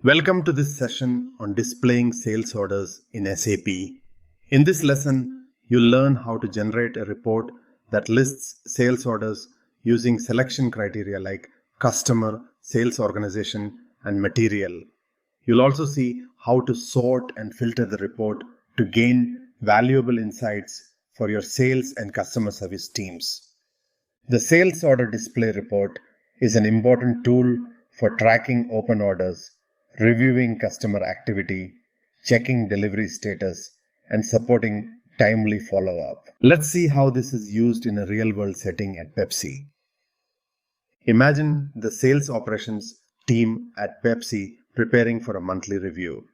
Welcome to this session on displaying sales orders in SAP. In this lesson, you'll learn how to generate a report that lists sales orders using selection criteria like customer, sales organization, and material. You'll also see how to sort and filter the report to gain valuable insights for your sales and customer service teams. The sales order display report is an important tool for tracking open orders, reviewing customer activity, checking delivery status, and supporting timely follow-up. Let's see how this is used in a real-world setting at Pepsi. Imagine the sales operations team at Pepsi preparing for a monthly review.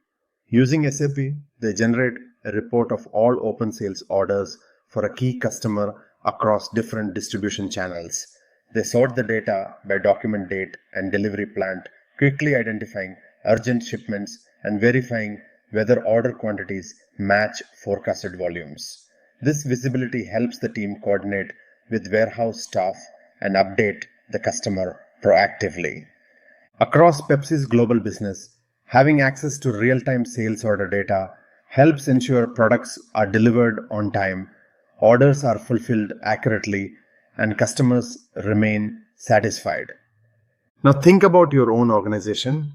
Using SAP, they generate a report of all open sales orders for a key customer across different distribution channels. They sort the data by document date and delivery plant, quickly identifying urgent shipments and verifying whether order quantities match forecasted volumes. This visibility helps the team coordinate with warehouse staff and update the customer proactively. Across Pepsi's global business, having access to real-time sales order data helps ensure products are delivered on time, orders are fulfilled accurately, and customers remain satisfied. Now think about your own organization.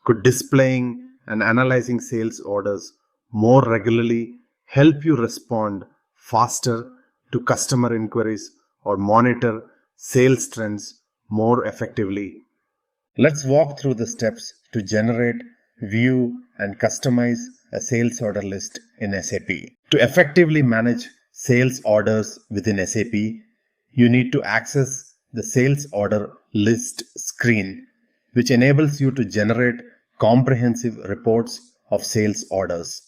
Could displaying and analyzing sales orders more regularly help you respond faster to customer inquiries or monitor sales trends more effectively? Let's walk through the steps to generate, view, and customize a sales order list in SAP. To effectively manage sales orders within SAP, you need to access the sales order list screen, which enables you to generate comprehensive reports of sales orders.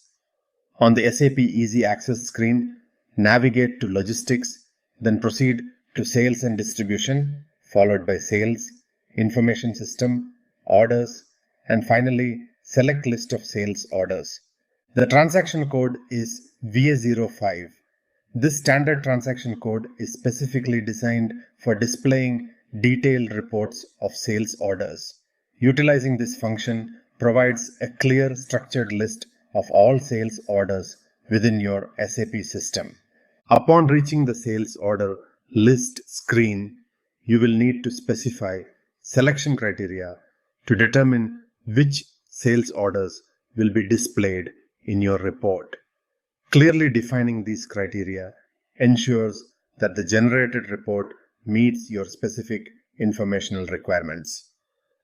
On the SAP Easy Access screen, navigate to Logistics, then proceed to Sales and Distribution, followed by Sales, Information System, Orders, and finally select List of Sales Orders. The transaction code is VA05. This standard transaction code is specifically designed for displaying detailed reports of sales orders. Utilizing this function provides a clear, structured list of all sales orders within your SAP system. Upon reaching the sales order list screen, you will need to specify selection criteria to determine which sales orders will be displayed in your report. Clearly defining these criteria ensures that the generated report meets your specific informational requirements.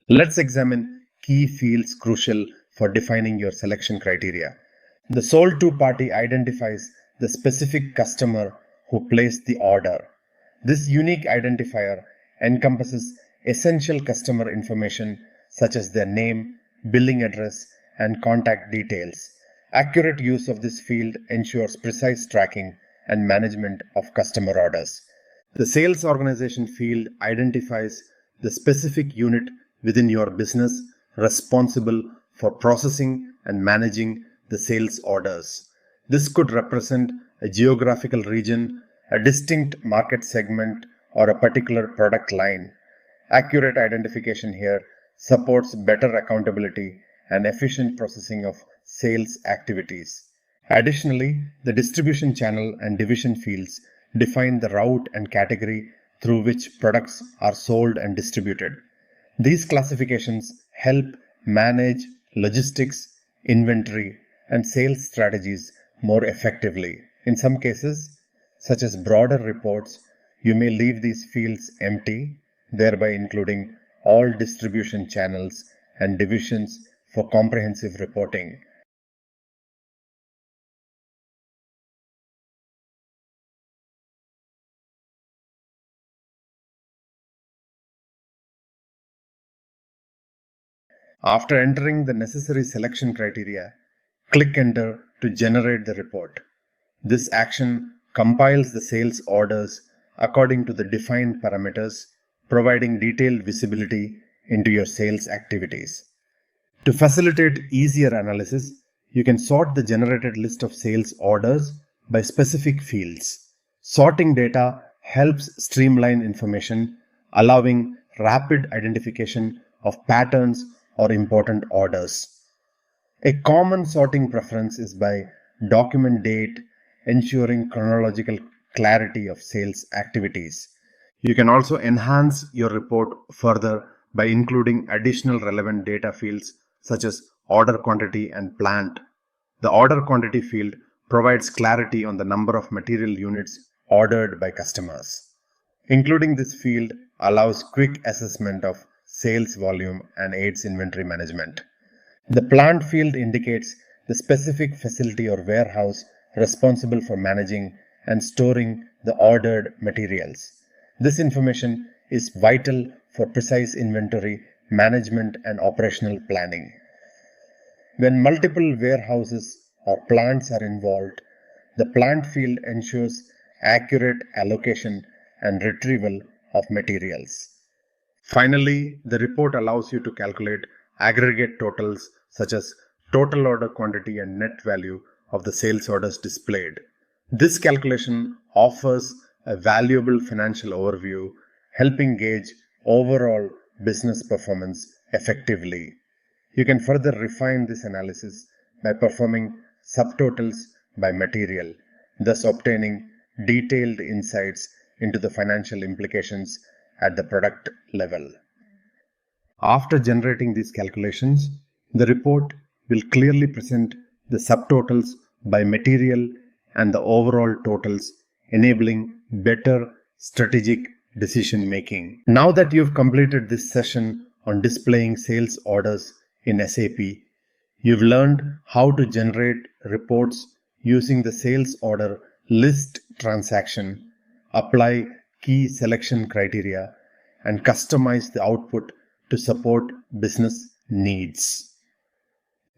Let's examine key fields crucial for defining your selection criteria. The sole two-party identifies the specific customer who placed the order. This unique identifier encompasses essential customer information such as their name, billing address, and contact details. Accurate use of this field ensures precise tracking and management of customer orders. The sales organization field identifies the specific unit within your business responsible for processing and managing the sales orders. This could represent a geographical region, a distinct market segment, or a particular product line. Accurate identification here supports better accountability and efficient processing of sales activities. Additionally, the distribution channel and division fields define the route and category through which products are sold and distributed. These classifications help manage logistics, inventory, and sales strategies more effectively. In some cases, such as broader reports, you may leave these fields empty, thereby including all distribution channels and divisions for comprehensive reporting. After entering the necessary selection criteria, click Enter to generate the report. This action compiles the sales orders according to the defined parameters, providing detailed visibility into your sales activities. To facilitate easier analysis, you can sort the generated list of sales orders by specific fields. Sorting data helps streamline information, allowing rapid identification of patterns or important orders. A common sorting preference is by document date, ensuring chronological clarity of sales activities. You can also enhance your report further by including additional relevant data fields such as order quantity and plant. The order quantity field provides clarity on the number of material units ordered by customers. Including this field allows quick assessment of sales volume and aids inventory management. The plant field indicates the specific facility or warehouse responsible for managing and storing the ordered materials. This information is vital for precise inventory management and operational planning. When multiple warehouses or plants are involved, the plant field ensures accurate allocation and retrieval of materials. Finally, the report allows you to calculate aggregate totals such as total order quantity and net value of the sales orders displayed. This calculation offers a valuable financial overview, helping gauge overall business performance effectively. You can further refine this analysis by performing subtotals by material, thus obtaining detailed insights into the financial implications at the product level. After generating these calculations, the report will clearly present the subtotals by material and the overall totals, enabling better strategic decision making. Now that you've completed this session on displaying sales orders in SAP, you've learned how to generate reports using the sales order list transaction, apply key selection criteria, and customize the output to support business needs.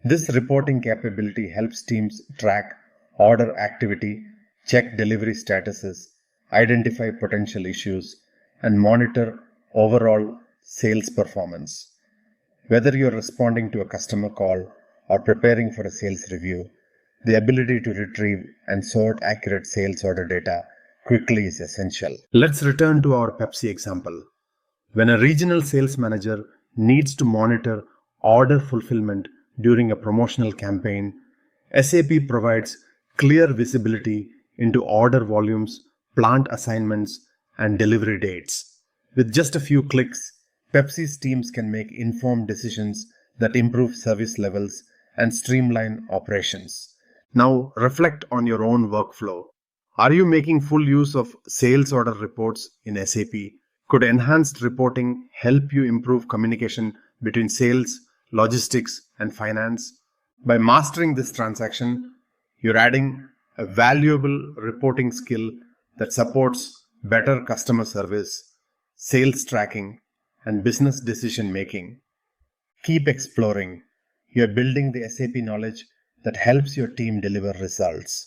This reporting capability helps teams track order activity, check delivery statuses, identify potential issues, and monitor overall sales performance. Whether you're responding to a customer call or preparing for a sales review, the ability to retrieve and sort accurate sales order data quickly is essential. Let's return to our Pepsi example. When a regional sales manager needs to monitor order fulfillment during a promotional campaign, SAP provides clear visibility into order volumes, plant assignments, and delivery dates. With just a few clicks, Pepsi's teams can make informed decisions that improve service levels and streamline operations. Now, reflect on your own workflow. Are you making full use of sales order reports in SAP? Could enhanced reporting help you improve communication between sales, logistics, and finance? By mastering this transaction, you're adding a valuable reporting skill that supports better customer service, sales tracking, and business decision making. Keep exploring. You're building the SAP knowledge that helps your team deliver results.